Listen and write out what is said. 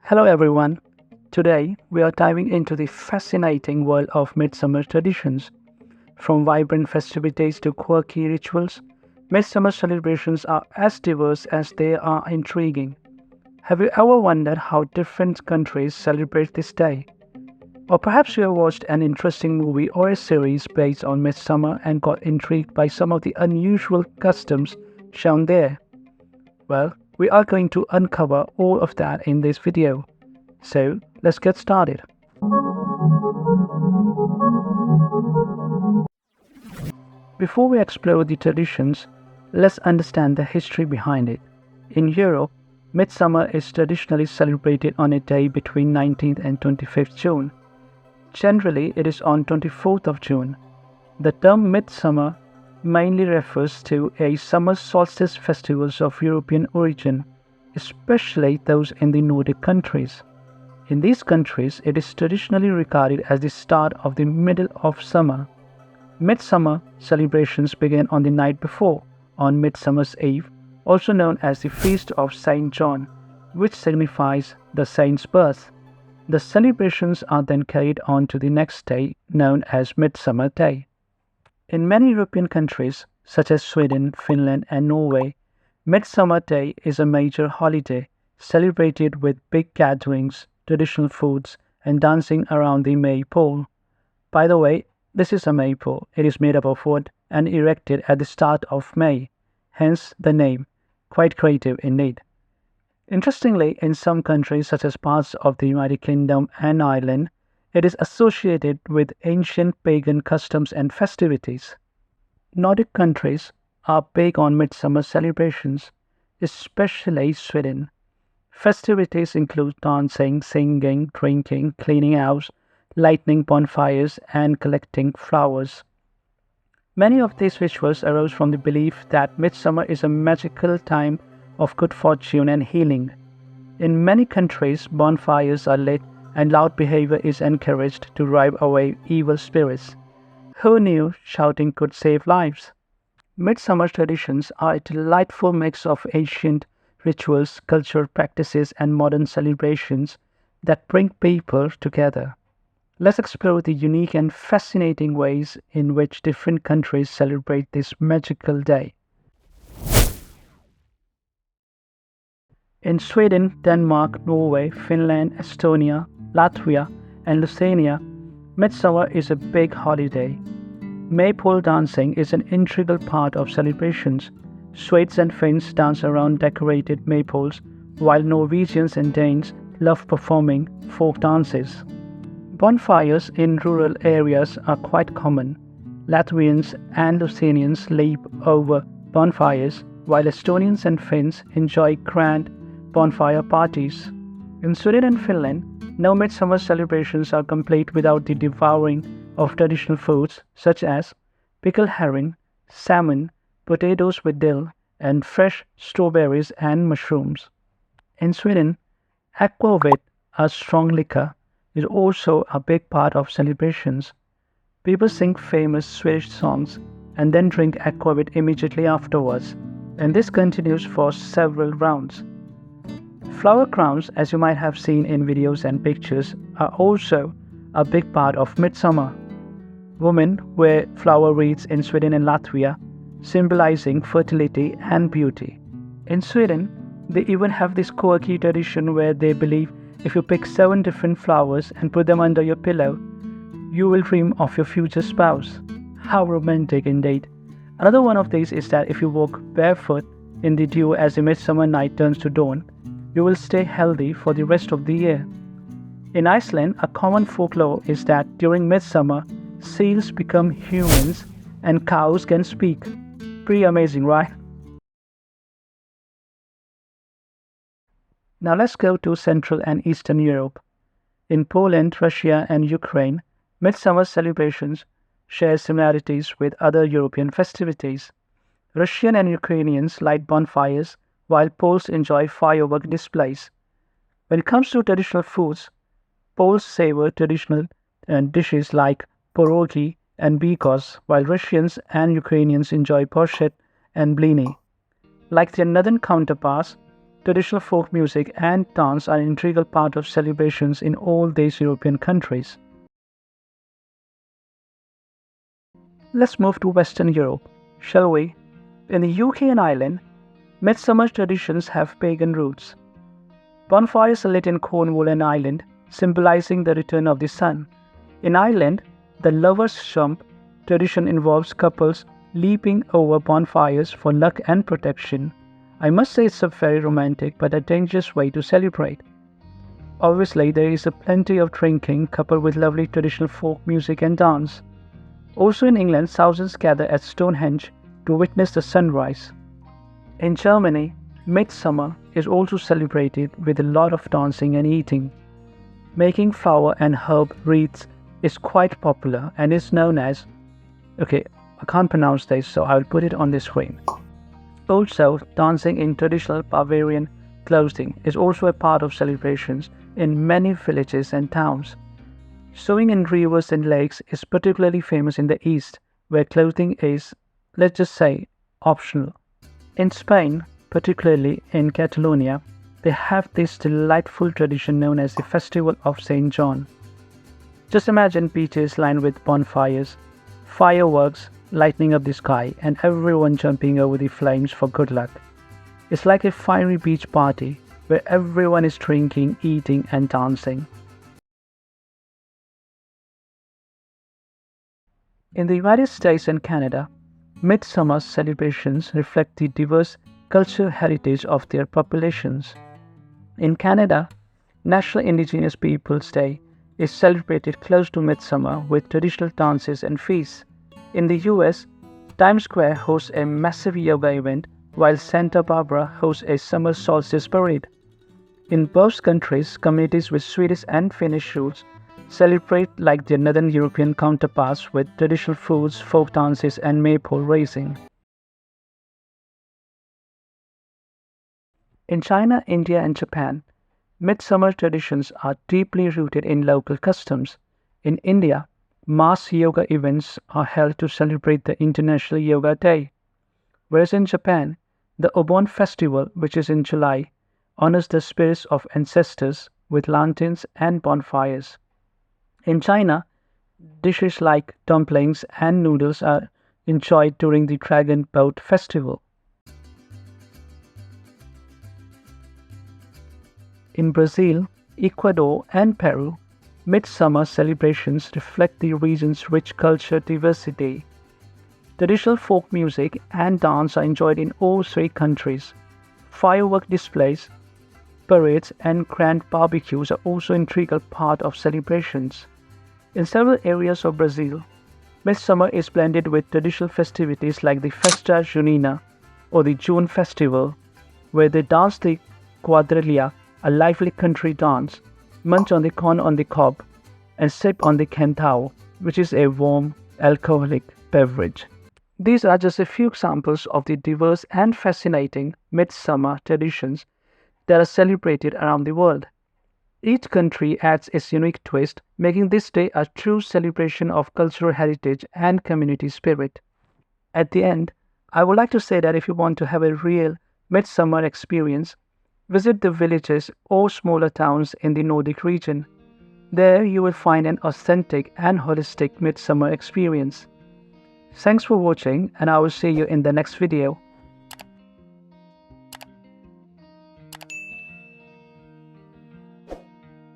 Hello everyone. Today we are diving into the fascinating world of midsummer traditions. From vibrant festivities to quirky rituals, midsummer celebrations are as diverse as they are intriguing. Have you ever wondered how different countries celebrate this day? Or perhaps you have watched an interesting movie or a series based on midsummer and got intrigued by some of the unusual customs shown there? Well, we are going to uncover all of that in this video. So, let's get started. Before we explore the traditions, let's understand the history behind it. In Europe, Midsummer is traditionally celebrated on a day between 19th and 25th June. Generally, it is on 24th of June. The term Midsummer mainly refers to a summer solstice festivals of European origin, especially those in the Nordic countries. In these countries, it is traditionally regarded as the start of the middle of summer. Midsummer celebrations begin on the night before, on Midsummer's Eve, also known as the Feast of Saint John, which signifies the saint's birth. The celebrations are then carried on to the next day, known as Midsummer Day. In many European countries, such as Sweden, Finland, and Norway, Midsummer Day is a major holiday celebrated with big gatherings, traditional foods, and dancing around the maypole. By the way, this is a maypole. It is made up of wood and erected at the start of May, hence the name. Quite creative indeed. Interestingly, in some countries such as parts of the United Kingdom and Ireland, it is associated with ancient pagan customs and festivities. Nordic countries are big on midsummer celebrations, especially Sweden. Festivities include dancing, singing, drinking, cleaning house, lighting bonfires, and collecting flowers. Many of these rituals arose from the belief that midsummer is a magical time of good fortune and healing. In many countries, bonfires are lit and loud behavior is encouraged to drive away evil spirits. Who knew shouting could save lives? Midsummer traditions are a delightful mix of ancient rituals, cultural practices, and modern celebrations that bring people together. Let's explore the unique and fascinating ways in which different countries celebrate this magical day. In Sweden, Denmark, Norway, Finland, Estonia, Latvia, and Lithuania, Midsummer is a big holiday. Maypole dancing is an integral part of celebrations. Swedes and Finns dance around decorated maypoles, while Norwegians and Danes love performing folk dances. Bonfires in rural areas are quite common. Latvians and Lithuanians leap over bonfires, while Estonians and Finns enjoy grand bonfire parties. In Sweden and Finland, no midsummer celebrations are complete without the devouring of traditional foods such as pickled herring, salmon, potatoes with dill, and fresh strawberries and mushrooms. In Sweden, aquavit, a strong liquor, is also a big part of celebrations. People sing famous Swedish songs and then drink aquavit immediately afterwards, and this continues for several rounds. Flower crowns, as you might have seen in videos and pictures, are also a big part of midsummer. Women wear flower wreaths in Sweden and Latvia, symbolizing fertility and beauty. In Sweden, they even have this quirky tradition where they believe if you pick 7 different flowers and put them under your pillow, you will dream of your future spouse. How romantic indeed. Another one of these is that if you walk barefoot in the dew as the midsummer night turns to dawn, you will stay healthy for the rest of the year. In Iceland, a common folklore is that during midsummer, seals become humans and cows can speak. Pretty amazing, right? Now let's go to Central and Eastern Europe. In Poland, Russia, and Ukraine, midsummer celebrations share similarities with other European festivities. Russian and Ukrainians light bonfires, while Poles enjoy firework displays. When it comes to traditional foods, Poles savor traditional dishes like pierogi and bigos, while Russians and Ukrainians enjoy borscht and blini. Like their northern counterparts, traditional folk music and dance are an integral part of celebrations in all these European countries. Let's move to Western Europe, shall we? In the UK and Ireland, midsummer traditions have pagan roots. Bonfires are lit in Cornwall and Ireland, symbolizing the return of the sun. In Ireland, the Lover's Jump tradition involves couples leaping over bonfires for luck and protection. I must say it's a very romantic but a dangerous way to celebrate. Obviously, there is a plenty of drinking coupled with lovely traditional folk music and dance. Also in England, thousands gather at Stonehenge to witness the sunrise. In Germany, Midsummer is also celebrated with a lot of dancing and eating. Making flower and herb wreaths is quite popular and is known as, okay, I can't pronounce this, so I'll put it on the screen. Also, dancing in traditional Bavarian clothing is also a part of celebrations in many villages and towns. Swimming in rivers and lakes is particularly famous in the East, where clothing is, let's just say, optional. In Spain, particularly in Catalonia, they have this delightful tradition known as the Festival of Saint John. Just imagine beaches lined with bonfires, fireworks lighting up the sky, and everyone jumping over the flames for good luck. It's like a fiery beach party where everyone is drinking, eating, and dancing. In the United States and Canada, midsummer celebrations reflect the diverse cultural heritage of their populations. In Canada, National Indigenous Peoples Day is celebrated close to midsummer with traditional dances and feasts. In the US, Times Square hosts a massive yoga event while Santa Barbara hosts a summer solstice parade. In both countries, communities with Swedish and Finnish roots celebrate like their northern European counterparts with traditional foods, folk dances, and maypole racing. In China, India, and Japan, midsummer traditions are deeply rooted in local customs. In India, mass yoga events are held to celebrate the International Yoga Day, whereas in Japan, the Obon festival, which is in July, honors the spirits of ancestors with lanterns and bonfires. In China, dishes like dumplings and noodles are enjoyed during the Dragon Boat Festival. In Brazil, Ecuador, and Peru, midsummer celebrations reflect the region's rich cultural diversity. Traditional folk music and dance are enjoyed in all three countries. Firework displays, parades, and grand barbecues are also an integral part of celebrations. In several areas of Brazil, midsummer is blended with traditional festivities like the Festa Junina or the June Festival, where they dance the quadrilha, a lively country dance, munch on the corn on the cob, and sip on the cantao, which is a warm, alcoholic beverage. These are just a few examples of the diverse and fascinating midsummer traditions that are celebrated around the world. Each country adds its unique twist, making this day a true celebration of cultural heritage and community spirit. At the end, I would like to say that if you want to have a real midsummer experience, visit the villages or smaller towns in the Nordic region. There you will find an authentic and holistic midsummer experience. Thanks for watching, and I will see you in the next video.